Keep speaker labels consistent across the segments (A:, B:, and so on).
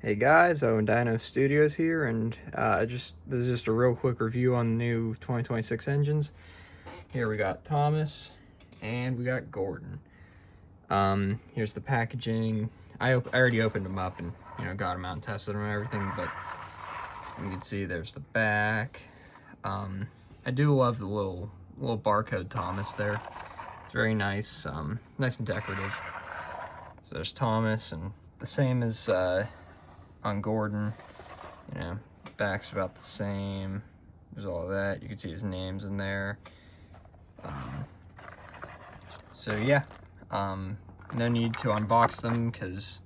A: Hey guys, Owen Dino Studios here, and this is just a real quick review on the new 2026 engines. Here we got Thomas, and we got Gordon. Here's the packaging. I already opened them up and got them out and tested them and everything, but you can see there's the back. I do love the little barcode Thomas there. It's very nice, nice and decorative. So there's Thomas, and the same as on Gordon, back's about the same. There's all of that. You can see his names in there. So yeah, no need to unbox them because,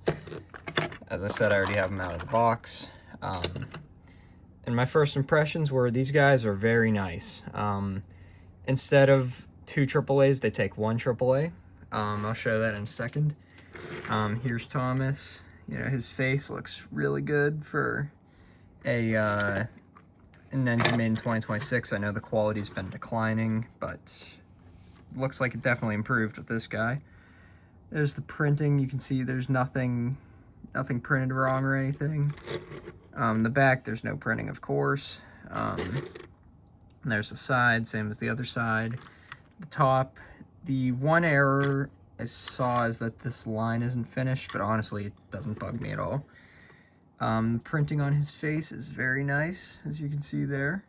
A: as I said, I already have them out of the box. And my first impressions were these guys are very nice. Instead of 2 AAAs, they take 1 AAA. I'll show that in a second. Here's Thomas. His face looks really good for an engine made in 2026. I know the quality's been declining, but looks like it definitely improved with this guy. There's the printing. You can see there's nothing printed wrong or anything. The back, there's no printing, of course. There's the side, same as the other side. The top, the one error I saw is that this line isn't finished, but honestly, it doesn't bug me at all. Printing on his face is very nice, as you can see there.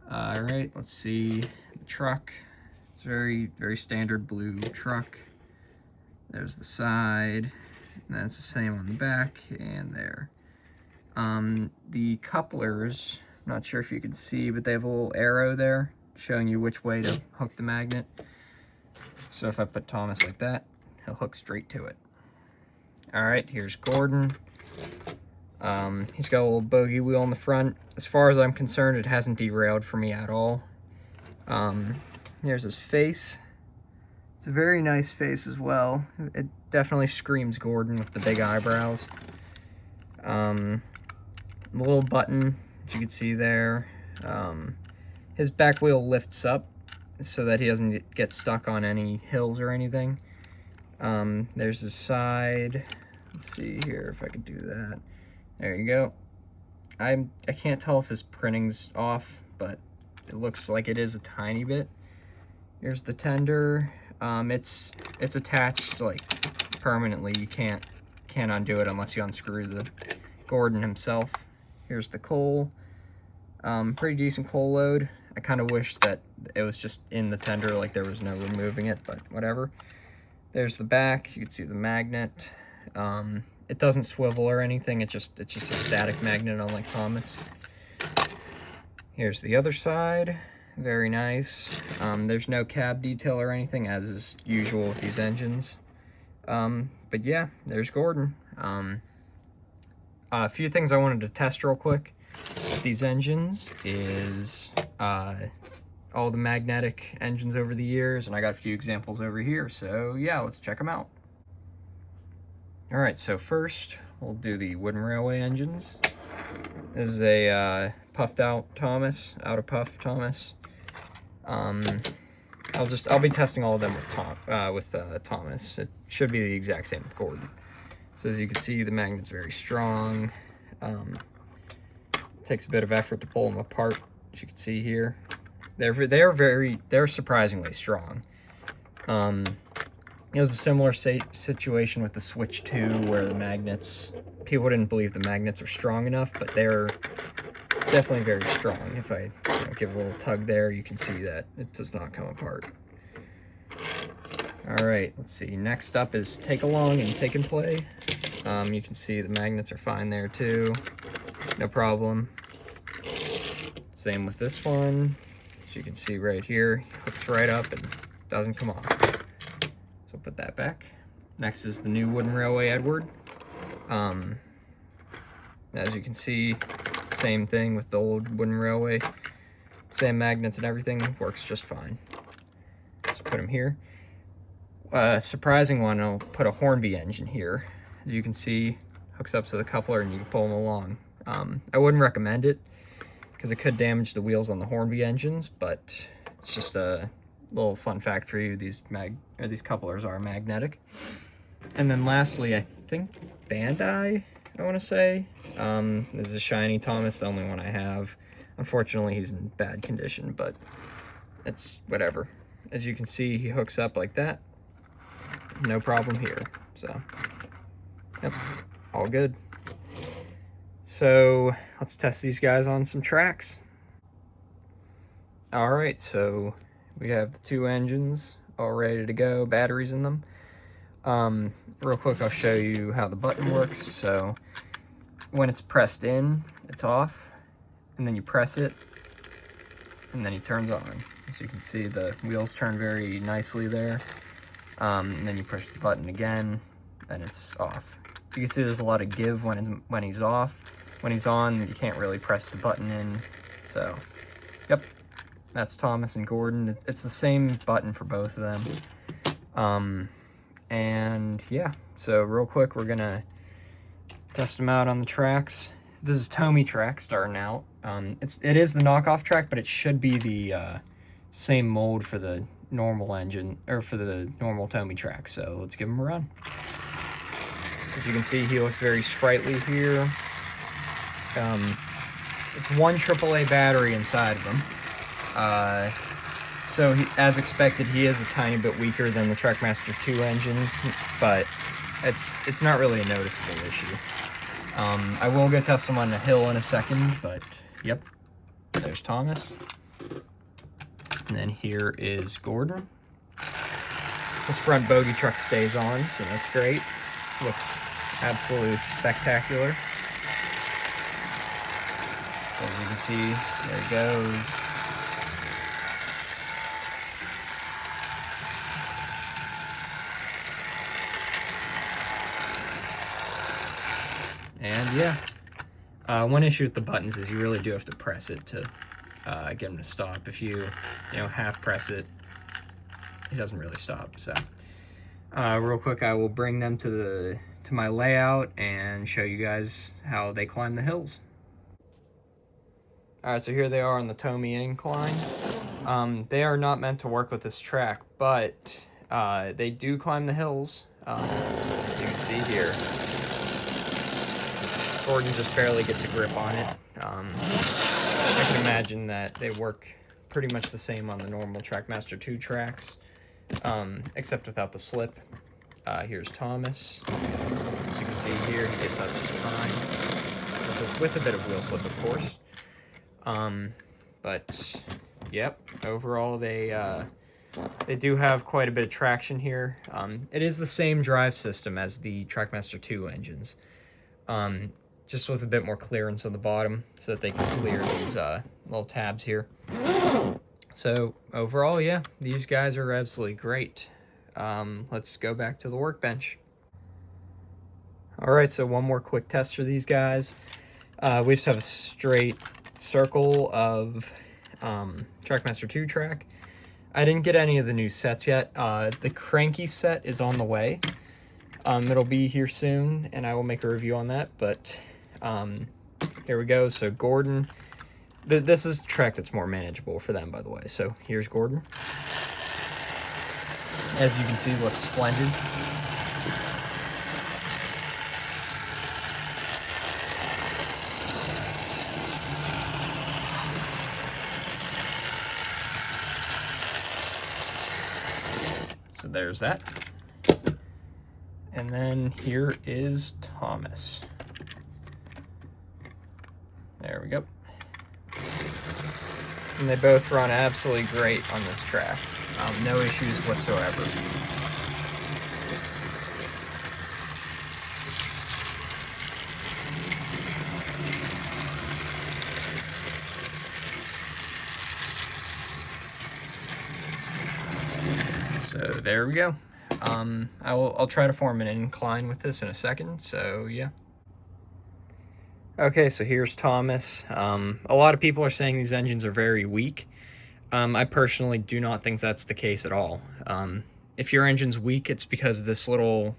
A: Alright, let's see the truck. It's very, very standard blue truck. There's the side, and that's the same on the back and there. The couplers, I'm not sure if you can see, but they have a little arrow there showing you which way to hook the magnet. So if I put Thomas like that, he'll hook straight to it. Alright, here's Gordon. He's got a little bogey wheel in the front. As far as I'm concerned, it hasn't derailed for me at all. Here's his face. It's a very nice face as well. It definitely screams Gordon with the big eyebrows. The little button, as you can see there, his back wheel lifts up so that he doesn't get stuck on any hills or anything. There's his side. Let's see here if I can do that. There you go. I can't tell if his printing's off, but it looks like it is a tiny bit. Here's the tender. It's attached like permanently. You can't undo it unless you unscrew the Gordon himself. Here's the coal. Pretty decent coal load. I kind of wish that it was just in the tender, like there was no removing it, but whatever. There's the back. You can see the magnet. It doesn't swivel or anything. It's just a static magnet, unlike Thomas. Here's the other side. Very nice. There's no cab detail or anything, as is usual with these engines. But yeah, there's Gordon. A few things I wanted to test real quick with these engines is all the magnetic engines over the years, and I got a few examples over here, so yeah, let's check them out. Alright, so first we'll do the wooden railway engines. This is a puffed out Thomas, out of puff Thomas. I'll be testing all of them with Thomas. It should be the exact same with Gordon. So as you can see, the magnet's very strong. Takes a bit of effort to pull them apart, as you can see here. They're surprisingly strong. It was a similar situation with the Switch 2, where the magnets, people didn't believe the magnets were strong enough, but they're definitely very strong. If I give a little tug there, you can see that it does not come apart. Alright, let's see. Next up is Take Along and Take and Play. You can see the magnets are fine there too. No problem. Same with this one. As you can see right here, hooks right up and doesn't come off. So put that back. Next is the new wooden railway Edward. As you can see, same thing with the old wooden railway. Same magnets and everything, works just fine. Just put them here. Surprising one, I'll put a Hornby engine here. As you can see, hooks up to the coupler and you can pull them along. I wouldn't recommend it because it could damage the wheels on the Hornby engines, but it's just a little fun fact for you. These couplers are magnetic. And then lastly, I think Bandai I want to say. This is a shiny Thomas, the only one I have. Unfortunately, he's in bad condition, but it's whatever. As you can see, he hooks up like that. No problem here. So, yep, all good. So, let's test these guys on some tracks. All right, so we have the two engines all ready to go, batteries in them. Real quick, I'll show you how the button works. So when it's pressed in, it's off, and then you press it, and then he turns on. As you can see, the wheels turn very nicely there. And then you push the button again, and it's off. You can see there's a lot of give when he's off. When he's on, you can't really press the button in. So, yep, that's Thomas and Gordon. It's the same button for both of them. And yeah, so real quick, we're gonna test them out on the tracks. This is Tomy track starting out. It is the knockoff track, but it should be the same mold for the normal engine, or for the normal Tomy track. So let's give him a run. As you can see, he looks very sprightly here. It's one AAA battery inside of him. So as expected, he is a tiny bit weaker than the Trackmaster 2 engines, but it's not really a noticeable issue. I will go test him on the hill in a second, but yep, there's Thomas. And then here is Gordon. This front bogey truck stays on, so that's great. Looks absolutely spectacular. As you can see, there he goes. And yeah, one issue with the buttons is you really do have to press it to get them to stop. If you half press it, it doesn't really stop. So real quick, I will bring them to my layout and show you guys how they climb the hills. All right, so here they are on the Tomy incline. They are not meant to work with this track, but they do climb the hills. As you can see here, Gordon just barely gets a grip on it. I can imagine that they work pretty much the same on the normal Trackmaster 2 tracks, except without the slip. Here's Thomas. As you can see here, he gets up just fine, with a bit of wheel slip, of course. But yep, overall they do have quite a bit of traction here. It is the same drive system as the Trackmaster 2 engines, just with a bit more clearance on the bottom so that they can clear these little tabs here. So overall, yeah, these guys are absolutely great. Let's go back to the workbench. All right, so one more quick test for these guys. We just have a straight circle of Trackmaster 2 track. I didn't get any of the new sets yet. The cranky set is on the way. It'll be here soon, and I will make a review on that, but here we go. So Gordon, this is a track that's more manageable for them, by the way. So here's Gordon. As you can see, looks splendid. So there's that. And then here is Thomas. There we go. And they both run absolutely great on this track. No issues whatsoever. So there we go. I'll try to form an incline with this in a second, so yeah. Okay, so here's Thomas. A lot of people are saying these engines are very weak. I personally do not think that's the case at all. If your engine's weak, it's because this little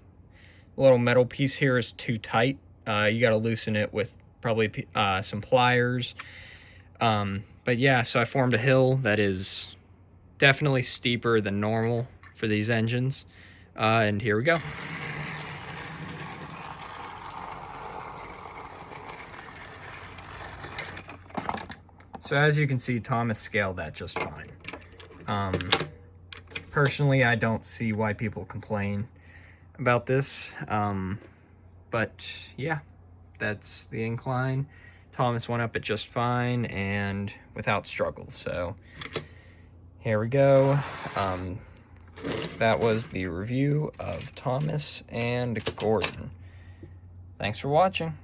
A: metal piece here is too tight. You got to loosen it with probably some pliers. But yeah, so I formed a hill that is definitely steeper than normal for these engines. And here we go. So as you can see, Thomas scaled that just fine. Personally, I don't see why people complain about this. But yeah, that's the incline. Thomas went up it just fine and without struggle. So here we go. That was the review of Thomas and Gordon. Thanks for watching.